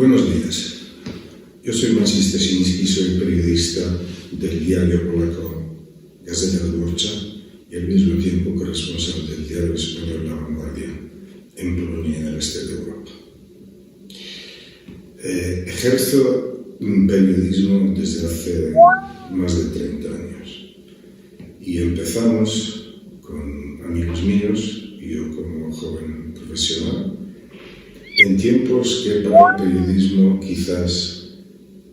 Buenos días. Yo soy Maciej Stasiński, soy periodista del diario polaco Gazeta Wyborcza y al mismo tiempo corresponsal del diario español La Vanguardia en Polonia y en el este de Europa. Ejerzo un periodismo desde hace más de 30 años y empezamos con amigos míos y yo como joven profesional en tiempos que para el periodismo quizás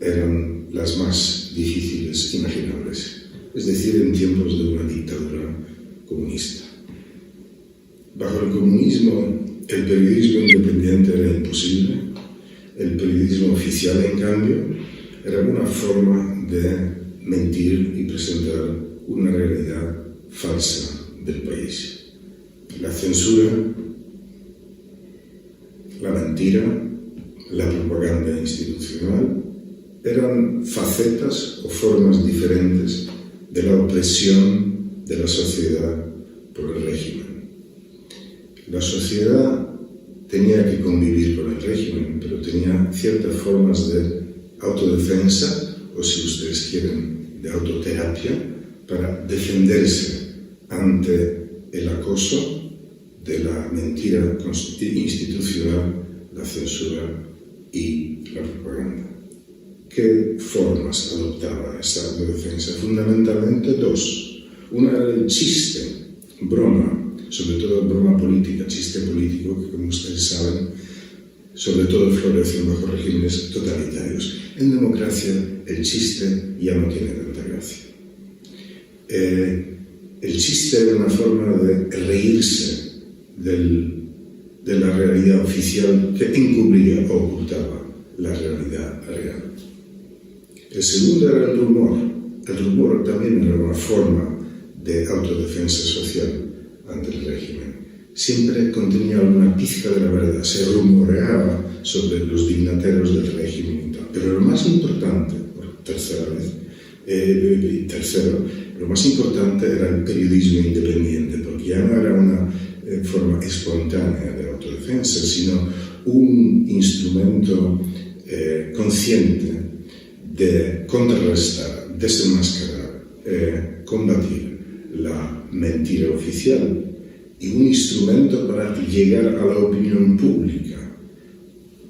eran las más difíciles imaginables, es decir, en tiempos de una dictadura comunista. Bajo el comunismo, el periodismo independiente era imposible. El periodismo oficial, en cambio, era una forma de mentir y presentar una realidad falsa del país. La censura, la mentira, la propaganda institucional eran facetas o formas diferentes de la opresión de la sociedad por el régimen. La sociedad tenía que convivir con el régimen, pero tenía ciertas formas de autodefensa, o si ustedes quieren, de autoterapia, para defenderse ante el acoso de la mentira institucional, la censura y la propaganda. ¿Qué formas adoptaba esta autodefensa? Fundamentalmente dos. Una era el chiste, broma, sobre todo broma política, chiste político, que como ustedes saben, sobre todo floreció bajo regímenes totalitarios. En democracia el chiste ya no tiene tanta gracia. El chiste era una forma de reírse de la realidad oficial que encubría o ocultaba la realidad real. El segundo era el rumor. El rumor también era una forma de autodefensa social ante el régimen. Siempre contenía alguna pizca de la verdad, se rumoreaba sobre los dignatarios del régimen y tal. Pero lo más importante, por tercera vez, lo más importante era el periodismo independiente, porque ya no era una forma espontánea de autodefensa, sino un instrumento consciente de contrarrestar, desenmascarar, combatir la mentira oficial y un instrumento para llegar a la opinión pública,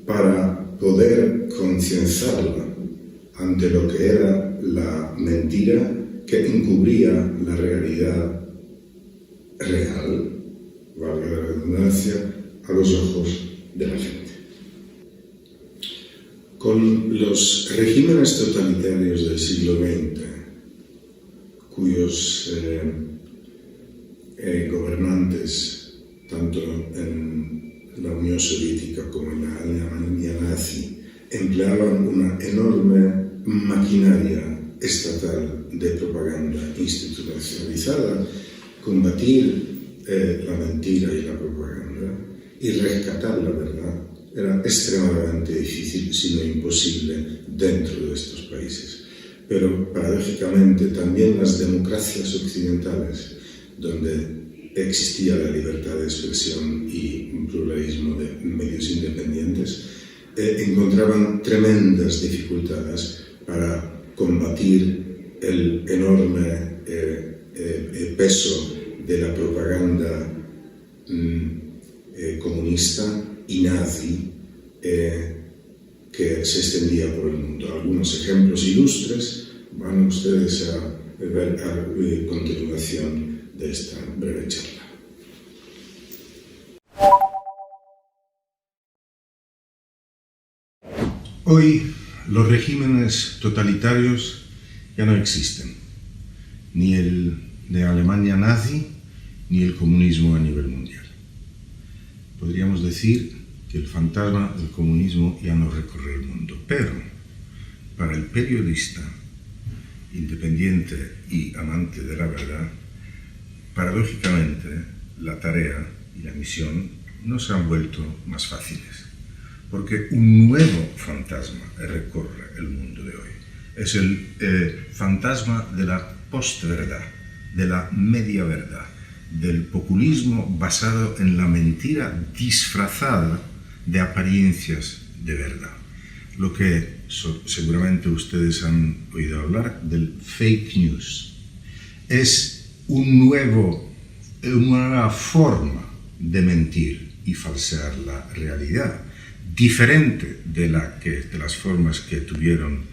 para poder concienciarla ante lo que era la mentira que encubría la realidad real, valga la redundancia, a los ojos de la gente. Con los regímenes totalitarios del siglo XX, cuyos gobernantes, tanto en la Unión Soviética como en la Alemania nazi, empleaban una enorme maquinaria estatal de propaganda institucionalizada, combatir la mentira y la propaganda y rescatar la verdad era extremadamente difícil, si no imposible, dentro de estos países. Pero, paradójicamente, también las democracias occidentales, donde existía la libertad de expresión y un pluralismo de medios independientes, encontraban tremendas dificultades para combatir el enorme peso de la propaganda comunista y nazi que se extendía por el mundo. Algunos ejemplos ilustres van ustedes a ver a continuación de esta breve charla. Hoy los regímenes totalitarios ya no existen, ni el de Alemania nazi, ni el comunismo a nivel mundial. Podríamos decir que el fantasma del comunismo ya no recorre el mundo, pero para el periodista independiente y amante de la verdad, paradójicamente la tarea y la misión no se han vuelto más fáciles, porque un nuevo fantasma recorre el mundo de hoy. Es el fantasma de la postverdad, de la media verdad, del populismo basado en la mentira disfrazada de apariencias de verdad. lo que seguramente ustedes han oído hablar del fake news. Es una nueva forma de mentir y falsear la realidad, diferente de las formas que tuvieron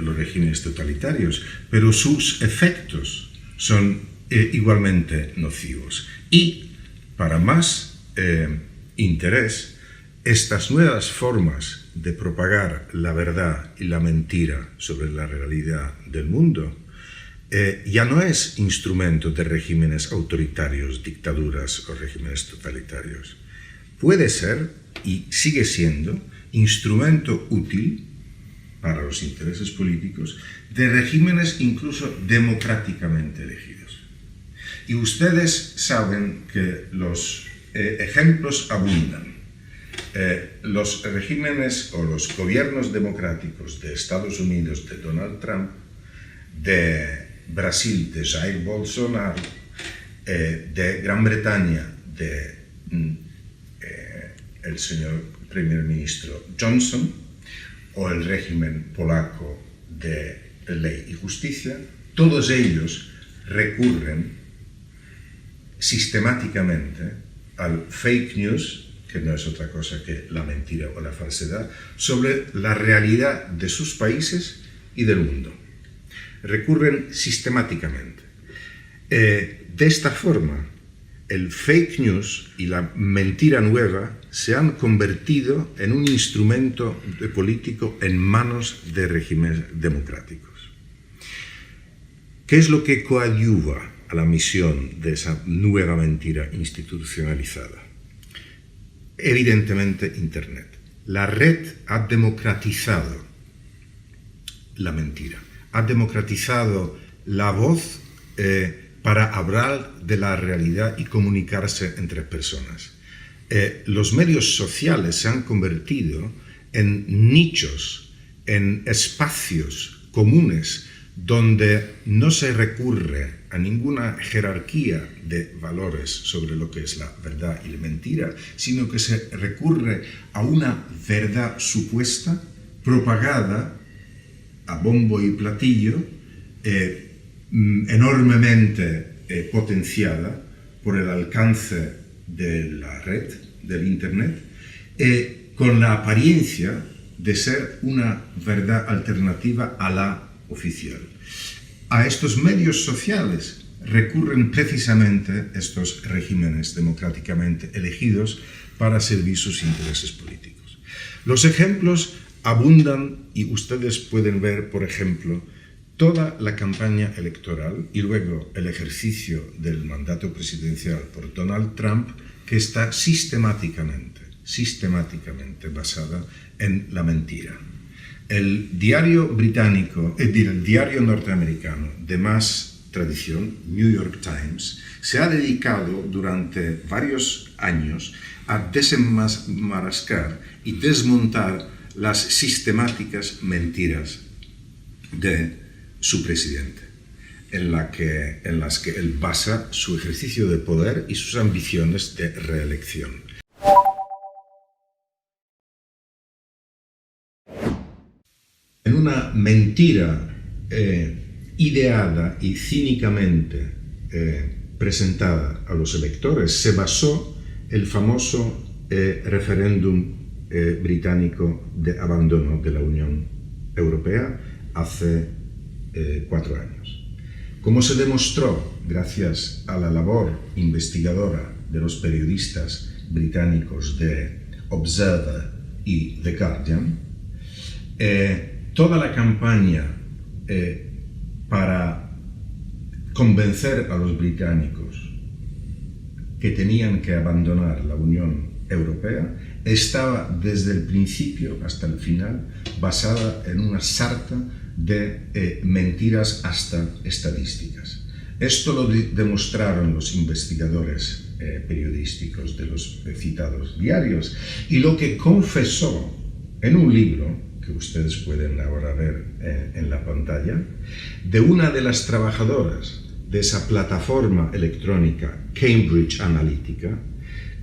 los regímenes totalitarios, pero sus efectos son igualmente nocivos. Y para más interés, estas nuevas formas de propagar la verdad y la mentira sobre la realidad del mundo ya no es instrumento de regímenes autoritarios, dictaduras o regímenes totalitarios. Puede ser, y sigue siendo, instrumento útil para los intereses políticos de regímenes incluso democráticamente elegidos. Y ustedes saben que los ejemplos abundan. Los regímenes o los gobiernos democráticos de Estados Unidos de Donald Trump, de Brasil de Jair Bolsonaro, de Gran Bretaña de el señor primer ministro Johnson, o el régimen polaco de Ley y Justicia, todos ellos recurren sistemáticamente al fake news, que no es otra cosa que la mentira o la falsedad, sobre la realidad de sus países y del mundo. Recurren sistemáticamente. De esta forma, el fake news y la mentira nueva se han convertido en un instrumento político en manos de regímenes democráticos. ¿Qué es lo que coadyuva a la misión de esa nueva mentira institucionalizada? Evidentemente, Internet. La red ha democratizado la mentira, ha democratizado la voz para hablar de la realidad y comunicarse entre personas. Los medios sociales se han convertido en nichos, en espacios comunes donde no se recurre a ninguna jerarquía de valores sobre lo que es la verdad y la mentira, sino que se recurre a una verdad supuesta, propagada a bombo y platillo, enormemente potenciada por el alcance de la red, del Internet, con la apariencia de ser una verdad alternativa a la oficial. A estos medios sociales recurren precisamente estos regímenes democráticamente elegidos para servir sus intereses políticos. Los ejemplos abundan y ustedes pueden ver, por ejemplo, toda la campaña electoral y luego el ejercicio del mandato presidencial por Donald Trump, que está sistemáticamente basada en la mentira. El diario británico, el diario norteamericano de más tradición, New York Times, se ha dedicado durante varios años a desenmascarar y desmontar las sistemáticas mentiras de su presidente, en las que él basa su ejercicio de poder y sus ambiciones de reelección. En una mentira ideada y cínicamente presentada a los electores se basó el famoso referéndum británico de abandono de la Unión Europea hace 4 años. Como se demostró gracias a la labor investigadora de los periodistas británicos de Observer y The Guardian, toda la campaña para convencer a los británicos que tenían que abandonar la Unión Europea estaba desde el principio hasta el final basada en una sarta de mentiras hasta estadísticas. Esto lo demostraron los investigadores periodísticos de los citados diarios, y lo que confesó en un libro que ustedes pueden ahora ver en la pantalla, de una de las trabajadoras de esa plataforma electrónica Cambridge Analytica,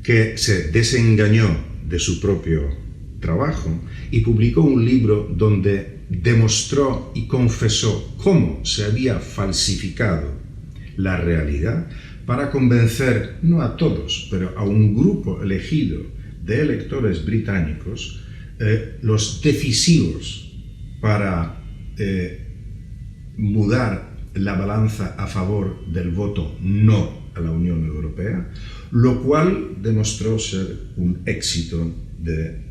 que se desengañó de su propio trabajo y publicó un libro donde demostró y confesó cómo se había falsificado la realidad para convencer, no a todos, pero a un grupo elegido de electores británicos, los decisivos para mudar la balanza a favor del voto no a la Unión Europea, lo cual demostró ser un éxito de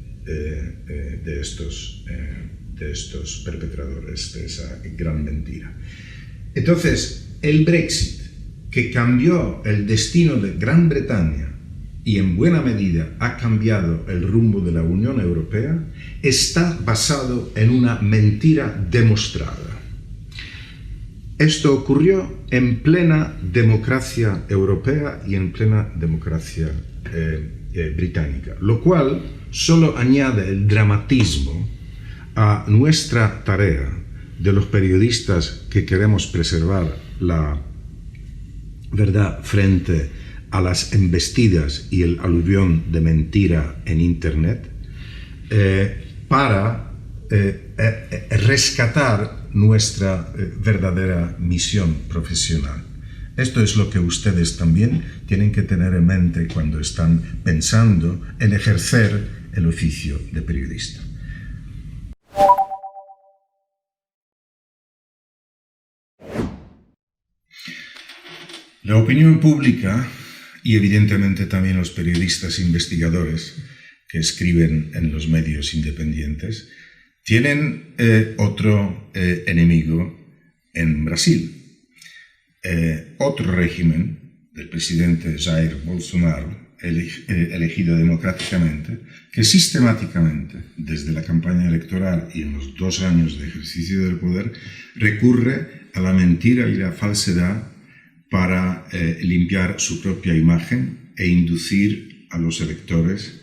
estos perpetradores de esa gran mentira. Entonces, el Brexit, que cambió el destino de Gran Bretaña y en buena medida ha cambiado el rumbo de la Unión Europea, está basado en una mentira demostrada. Esto ocurrió en plena democracia europea y en plena democracia británica, lo cual solo añade el dramatismo a nuestra tarea de los periodistas que queremos preservar la verdad frente a las embestidas y el aluvión de mentira en Internet, para rescatar nuestra verdadera misión profesional. Esto es lo que ustedes también tienen que tener en mente cuando están pensando en ejercer el oficio de periodista. La opinión pública y evidentemente también los periodistas investigadores que escriben en los medios independientes tienen otro enemigo en Brasil. Otro régimen del presidente Jair Bolsonaro, elegido democráticamente, que sistemáticamente, desde la campaña electoral y en los 2 años de ejercicio del poder, recurre a la mentira y la falsedad para limpiar su propia imagen e inducir a los electores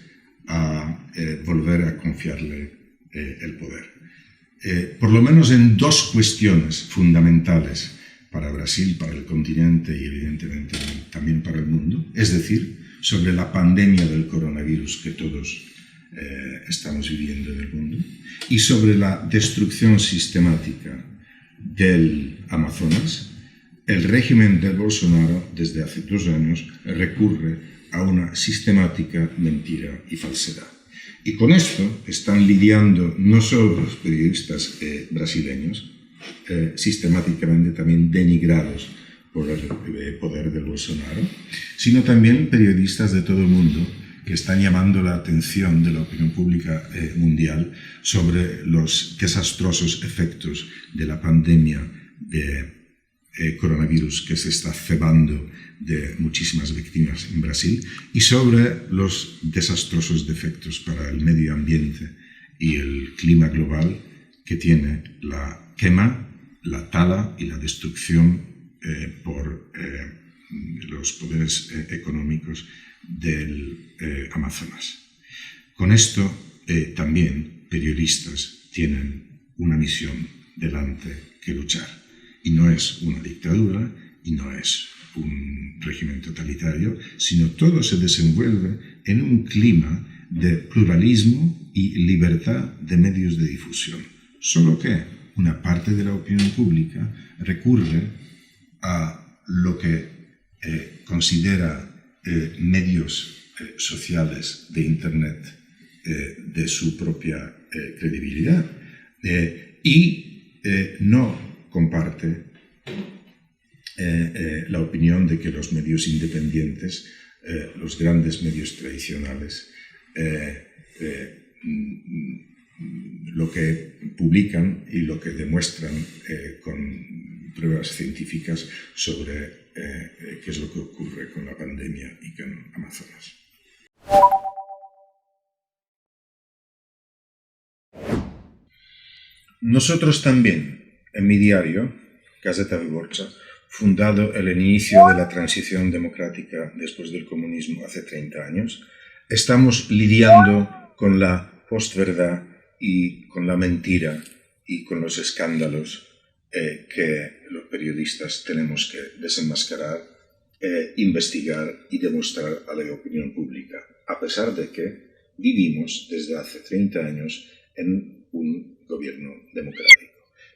a volver a confiarle el poder. Por lo menos en 2 cuestiones fundamentales para Brasil, para el continente y evidentemente también para el mundo, es decir, sobre la pandemia del coronavirus que todos estamos viviendo en el mundo y sobre la destrucción sistemática del Amazonas. El régimen de Bolsonaro, desde hace 2 años, recurre a una sistemática mentira y falsedad. Y con esto están lidiando no solo los periodistas brasileños, sistemáticamente también denigrados por el poder de Bolsonaro, sino también periodistas de todo el mundo que están llamando la atención de la opinión pública mundial sobre los desastrosos efectos de la pandemia de coronavirus que se está cebando de muchísimas víctimas en Brasil y sobre los desastrosos efectos para el medio ambiente y el clima global que tiene la quema, la tala y la destrucción por los poderes económicos del Amazonas. Con esto también periodistas tienen una misión delante que luchar. Y no es una dictadura, y no es un régimen totalitario, sino todo se desenvuelve en un clima de pluralismo y libertad de medios de difusión. Solo que una parte de la opinión pública recurre a lo que considera medios sociales de Internet de su propia credibilidad y no comparte la opinión de que los medios independientes, los grandes medios tradicionales, lo que publican y lo que demuestran con pruebas científicas sobre qué es lo que ocurre con la pandemia y con Amazonas. Nosotros también, en mi diario, Gazeta Wyborcza, fundado el inicio de la transición democrática después del comunismo hace 30 años, estamos lidiando con la postverdad y con la mentira y con los escándalos que los periodistas tenemos que desenmascarar, investigar y demostrar a la opinión pública, a pesar de que vivimos desde hace 30 años en un gobierno democrático.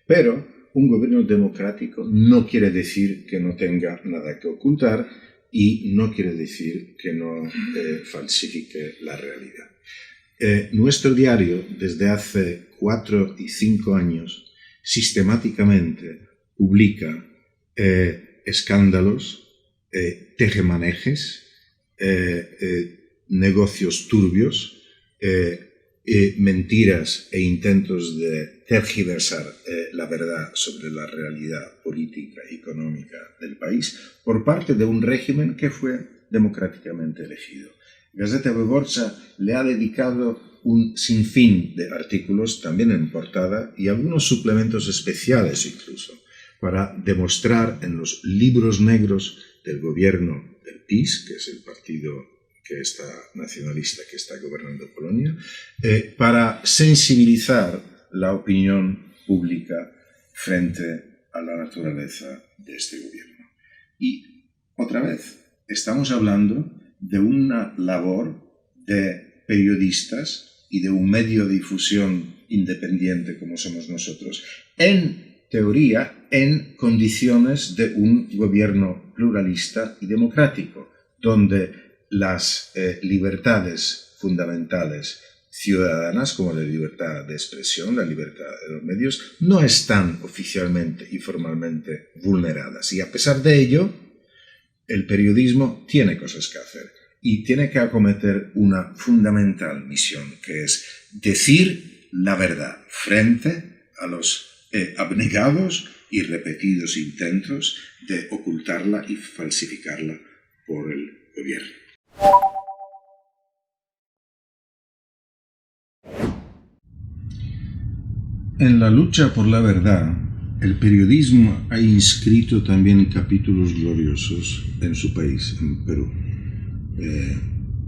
Pero un gobierno democrático no quiere decir que no tenga nada que ocultar y no quiere decir que no falsifique la realidad. Nuestro diario, desde hace 4 y 5 años, sistemáticamente publica escándalos, tejemanejes, negocios turbios, mentiras e intentos de tergiversar la verdad sobre la realidad política y económica del país por parte de un régimen que fue democráticamente elegido. Gazeta Wyborcza le ha dedicado un sinfín de artículos, también en portada, y algunos suplementos especiales incluso, para demostrar en los libros negros del gobierno del PiS, que es el partido nacionalista que está gobernando Polonia, para sensibilizar la opinión pública frente a la naturaleza de este gobierno. Y, otra vez, estamos hablando de una labor de periodistas y de un medio de difusión independiente como somos nosotros, en teoría, en condiciones de un gobierno pluralista y democrático, donde las libertades fundamentales ciudadanas, como la libertad de expresión, la libertad de los medios, no están oficialmente y formalmente vulneradas. Y a pesar de ello, el periodismo tiene cosas que hacer y tiene que acometer una fundamental misión, que es decir la verdad frente a los abnegados y repetidos intentos de ocultarla y falsificarla por el gobierno. En la lucha por la verdad, el periodismo ha inscrito también capítulos gloriosos en su país, en Perú.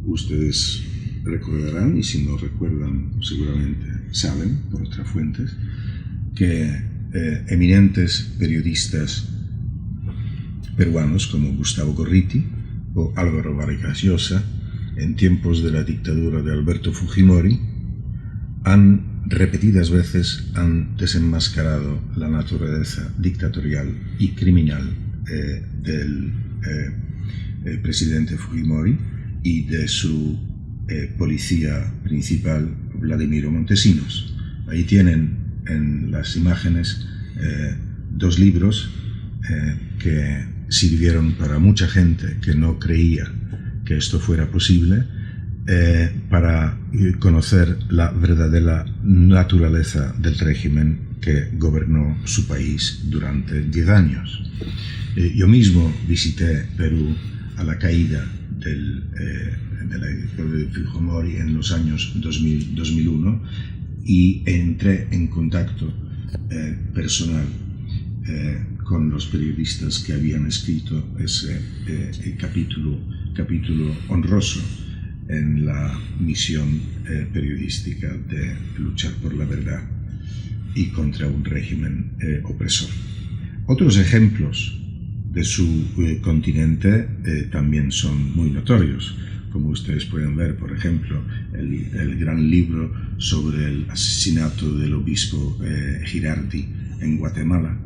Ustedes recordarán, y si no recuerdan seguramente saben por otras fuentes, que eminentes periodistas peruanos como Gustavo Gorriti o Álvaro Vargas Llosa, en tiempos de la dictadura de Alberto Fujimori, repetidas veces han desenmascarado la naturaleza dictatorial y criminal del presidente Fujimori y de su policía principal, Vladimiro Montesinos. Ahí tienen en las imágenes 2 libros que sirvieron para mucha gente que no creía que esto fuera posible, para conocer la verdadera naturaleza del régimen que gobernó su país durante 10 años. Yo mismo visité Perú a la caída de la dictadura de Fujimori en los años 2001 y entré en contacto personal con los periodistas que habían escrito ese capítulo honroso en la misión periodística de luchar por la verdad y contra un régimen opresor. Otros ejemplos de su continente también son muy notorios, como ustedes pueden ver, por ejemplo, el gran libro sobre el asesinato del obispo Girardi en Guatemala.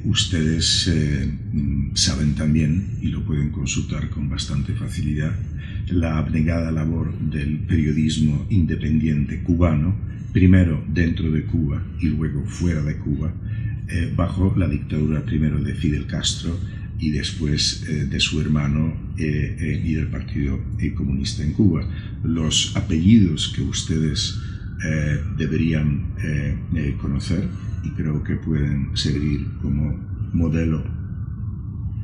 Ustedes saben también, y lo pueden consultar con bastante facilidad, la abnegada labor del periodismo independiente cubano, primero dentro de Cuba y luego fuera de Cuba, bajo la dictadura primero de Fidel Castro y después de su hermano y del Partido Comunista en Cuba. Los apellidos que ustedes deberían conocer y creo que pueden servir como modelo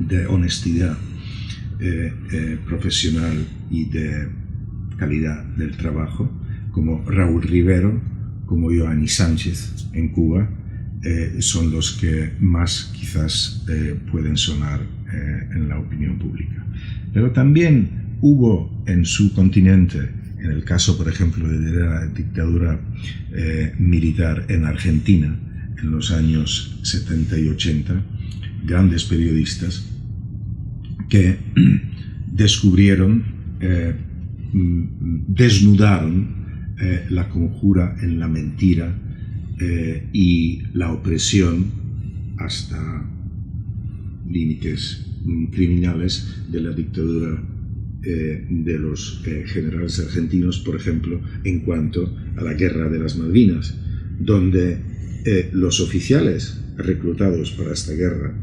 de honestidad profesional y de calidad del trabajo, como Raúl Rivero, como Yoani Sánchez en Cuba, son los que más quizás pueden sonar en la opinión pública. Pero también hubo en su continente, en el caso por ejemplo de la dictadura militar en Argentina, en los años 70 y 80, grandes periodistas que descubrieron desnudaron la conjura en la mentira y la opresión hasta límites criminales de la dictadura de los generales argentinos, por ejemplo, en cuanto a la Guerra de las Malvinas, donde los oficiales reclutados para esta guerra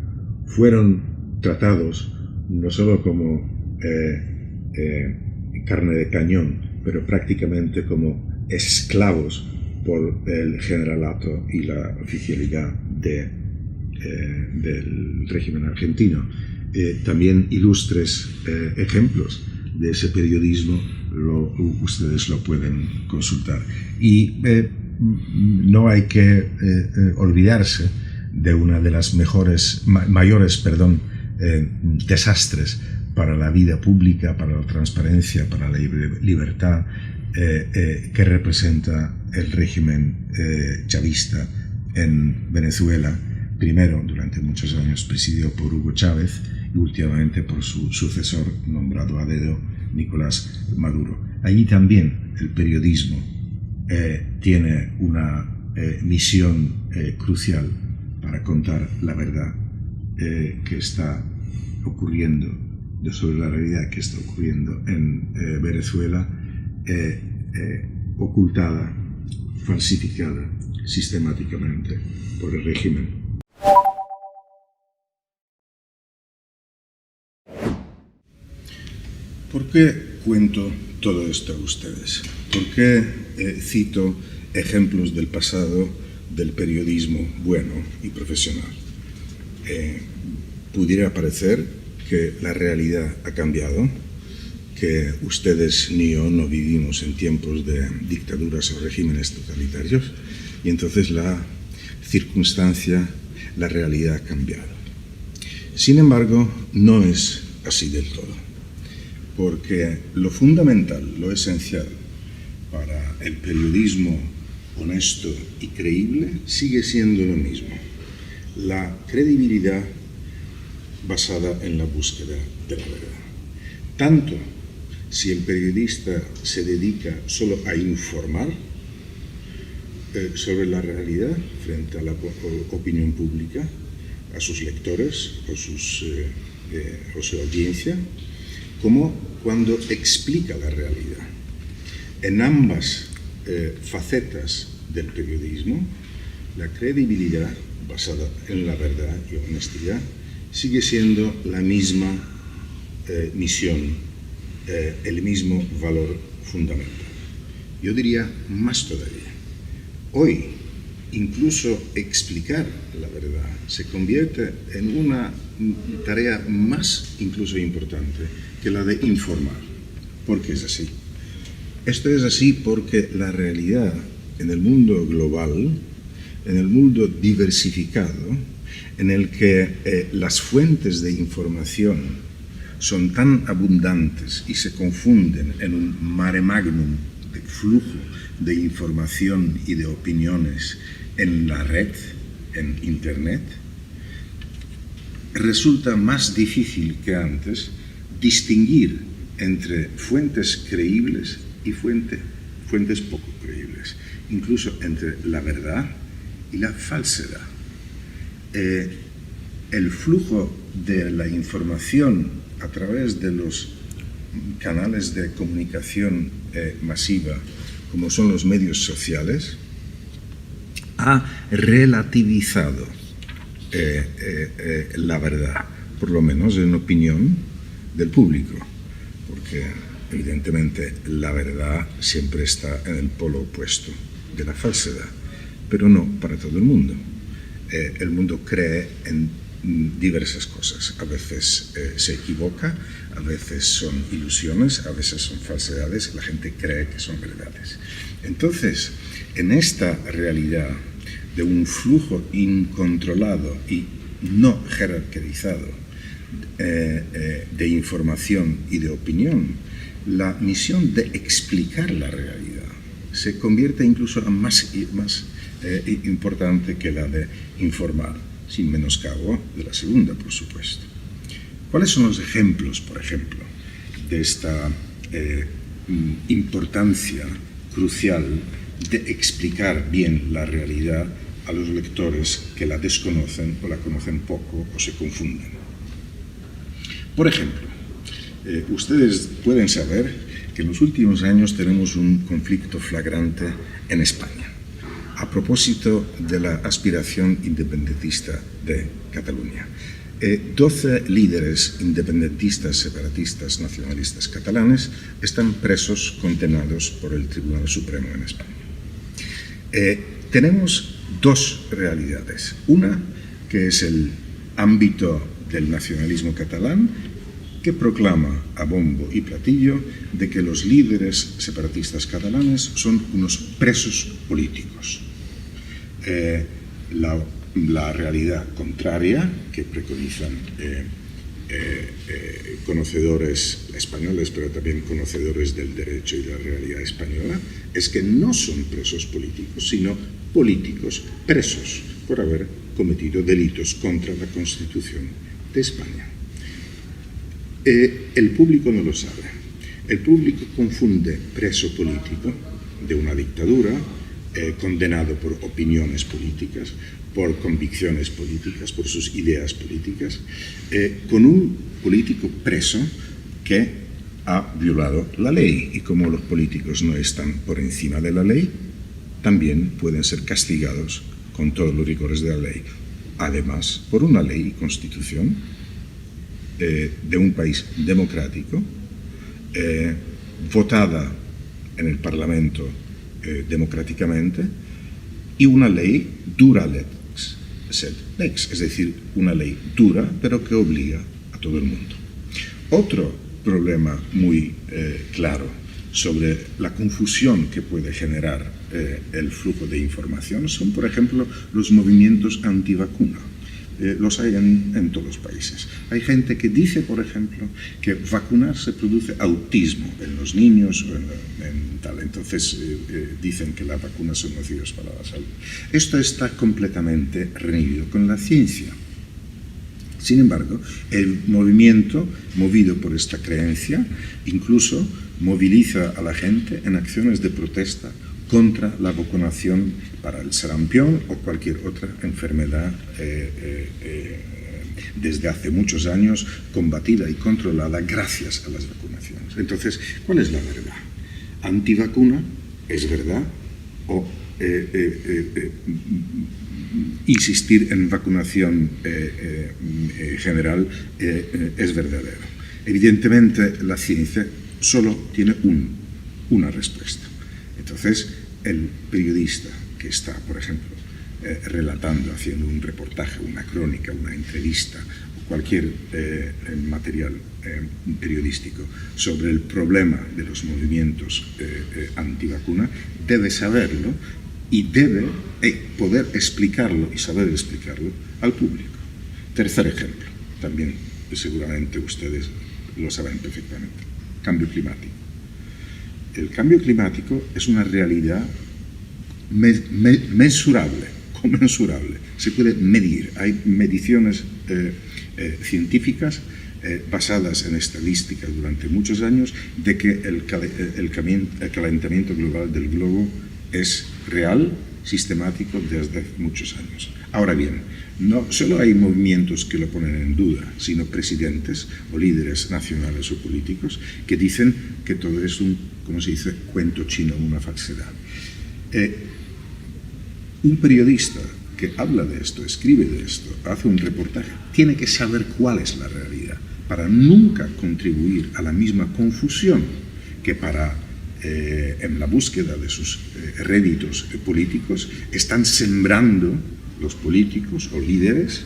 fueron tratados no solo como carne de cañón, pero prácticamente como esclavos por el generalato y la oficialidad del régimen argentino. También ilustres ejemplos de ese periodismo ustedes lo pueden consultar. Y no hay que olvidarse de una de las mayores desastres para la vida pública, para la transparencia, para la libertad que representa el régimen chavista en Venezuela, primero durante muchos años presidido por Hugo Chávez y últimamente por su sucesor nombrado a dedo, Nicolás Maduro. Allí también el periodismo tiene una misión crucial para contar la verdad que está ocurriendo, sobre la realidad que está ocurriendo en Venezuela, ocultada, falsificada sistemáticamente por el régimen. ¿Por qué cuento todo esto a ustedes? ¿Por qué cito ejemplos del pasado del periodismo bueno y profesional? Pudiera parecer que la realidad ha cambiado, que ustedes ni yo no vivimos en tiempos de dictaduras o regímenes totalitarios, y entonces la circunstancia, la realidad ha cambiado. Sin embargo, no es así del todo, porque lo fundamental, lo esencial para el periodismo honesto y creíble sigue siendo lo mismo: la credibilidad basada en la búsqueda de la verdad. Tanto si el periodista se dedica solo a informar sobre la realidad frente a la opinión pública, a sus lectores o su audiencia, como cuando explica la realidad. En ambas facetas del periodismo, la credibilidad basada en la verdad y honestidad sigue siendo la misma misión, el mismo valor fundamental. Yo diría más todavía. Hoy, incluso explicar la verdad se convierte en una tarea más incluso importante que la de informar. ¿Por qué es así? Esto es así porque la realidad en el mundo global, en el mundo diversificado, en el que las fuentes de información son tan abundantes y se confunden en un mare magnum de flujo de información y de opiniones en la red, en Internet, resulta más difícil que antes distinguir entre fuentes creíbles y fuentes poco creíbles, incluso entre la verdad y la falsedad. El flujo de la información a través de los canales de comunicación masiva, como son los medios sociales, ha relativizado la verdad, por lo menos en opinión del público, porque evidentemente la verdad siempre está en el polo opuesto de la falsedad, pero no para todo el mundo. El mundo cree en diversas cosas. A veces se equivoca, a veces son ilusiones, a veces son falsedades, la gente cree que son verdades. Entonces, en esta realidad de un flujo incontrolado y no jerarquizado de información y de opinión, la misión de explicar la realidad se convierte incluso en más importante que la de informar, sin menoscabo de la segunda, por supuesto. ¿Cuáles son los ejemplos, por ejemplo, de esta importancia crucial de explicar bien la realidad a los lectores que la desconocen o la conocen poco o se confunden. Por ejemplo, ustedes pueden saber que en los últimos años tenemos un conflicto flagrante en España a propósito de la aspiración independentista de Cataluña. 12 líderes independentistas, separatistas, nacionalistas catalanes están presos, condenados por el Tribunal Supremo en España. Tenemos dos realidades. Una, que es el ámbito del nacionalismo catalán, que proclama a bombo y platillo de que los líderes separatistas catalanes son unos presos políticos. La realidad contraria que preconizan conocedores españoles, pero también conocedores del derecho y de la realidad española, es que no son presos políticos, sino políticos presos por haber cometido delitos contra la Constitución de España. El público no lo sabe. El público confunde preso político de una dictadura, condenado por opiniones políticas, por convicciones políticas, por sus ideas políticas, con un político preso que ha violado la ley. Y como los políticos no están por encima de la ley, también pueden ser castigados con todos los rigores de la ley. Además, por una ley y constitución de un país democrático, votada en el Parlamento democráticamente, y una ley dura lex, sed lex, es decir, una ley dura pero que obliga a todo el mundo. Otro problema muy claro sobre la confusión que puede generar el flujo de información son, por ejemplo, los movimientos antivacuna. Los hay en todos los países. Hay gente que dice, por ejemplo, que vacunarse produce autismo en los niños o en tal. Entonces dicen que las vacunas son nocivas para la salud. Esto está completamente reñido con la ciencia. Sin embargo, el movimiento, movido por esta creencia, incluso moviliza a la gente en acciones de protesta contra la vacunación para el sarampión o cualquier otra enfermedad desde hace muchos años combatida y controlada gracias a las vacunaciones. Entonces, ¿cuál es la verdad? ¿Antivacuna es verdad o insistir en vacunación general es verdadero? Evidentemente, la ciencia solo tiene una respuesta. Entonces, el periodista que está, por ejemplo, relatando, haciendo un reportaje, una crónica, una entrevista o cualquier material periodístico sobre el problema de los movimientos antivacuna, debe saberlo y debe poder explicarlo y saber explicarlo al público. Tercer ejemplo, también seguramente ustedes lo saben perfectamente: cambio climático. El cambio climático es una realidad mensurable, conmensurable. Se puede medir. Hay mediciones científicas basadas en estadísticas durante muchos años de que el calentamiento global del globo es real, sistemático desde muchos años. Ahora bien, no solo hay movimientos que lo ponen en duda, sino presidentes o líderes nacionales o políticos que dicen que todo es un, como se dice, cuento chino, una falsedad. Un periodista que habla de esto, escribe de esto, hace un reportaje, tiene que saber cuál es la realidad para nunca contribuir a la misma confusión que en la búsqueda de sus réditos políticos están sembrando los políticos o líderes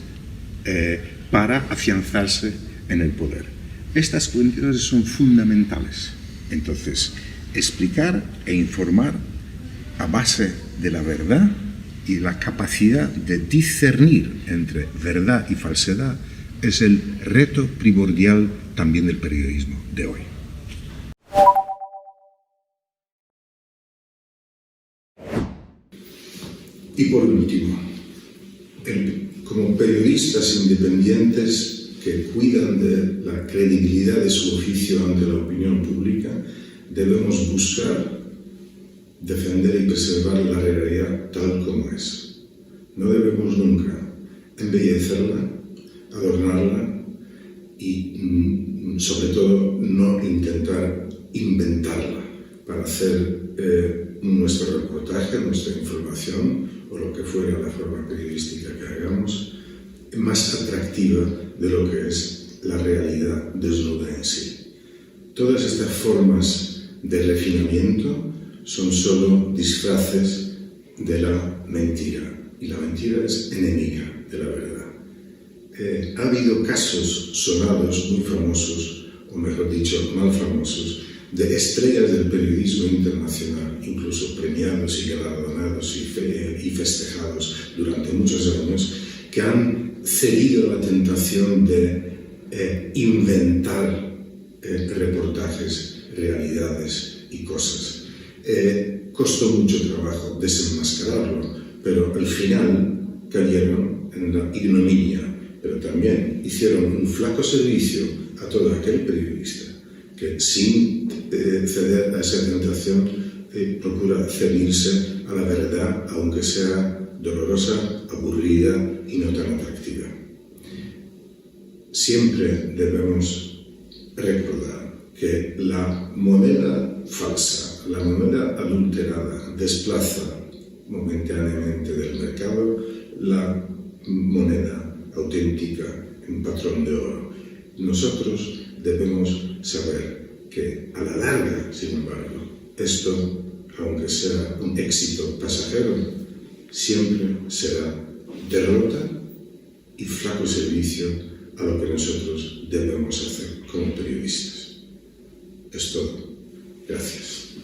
para afianzarse en el poder. Estas cuestiones son fundamentales. Entonces, explicar e informar a base de la verdad y la capacidad de discernir entre verdad y falsedad es el reto primordial también del periodismo de hoy. Y por último, como periodistas independientes que cuidan de la credibilidad de su oficio ante la opinión pública, debemos buscar, defender y preservar la realidad tal como es. No debemos nunca embellecerla, adornarla y, sobre todo, no intentar inventarla para hacer nuestro reportaje, nuestra información o lo que fuera la forma periodística que hagamos más atractiva de lo que es la realidad desnuda en sí. Todas estas formas de refinamiento son solo disfraces de la mentira, y la mentira es enemiga de la verdad. Ha habido casos sonados muy famosos, o mejor dicho, mal famosos, de estrellas del periodismo internacional, incluso premiados y galardonados y festejados durante muchos años, que han cedido a la tentación de inventar reportajes, realidades y cosas. Costó mucho trabajo desenmascararlo, pero al final cayeron en la ignominia, pero también hicieron un flaco servicio a todo aquel periodista que sin ceder a esa tentación procura ceñirse a la verdad, aunque sea dolorosa, aburrida y no tan atractiva. Siempre debemos recordar que la moneda falsa, la moneda adulterada, desplaza momentáneamente del mercado la moneda auténtica en patrón de oro. Nosotros debemos saber que a la larga, sin embargo, esto, aunque sea un éxito pasajero, siempre será derrota y flaco servicio a lo que nosotros debemos hacer como periodistas. Es todo. Gracias.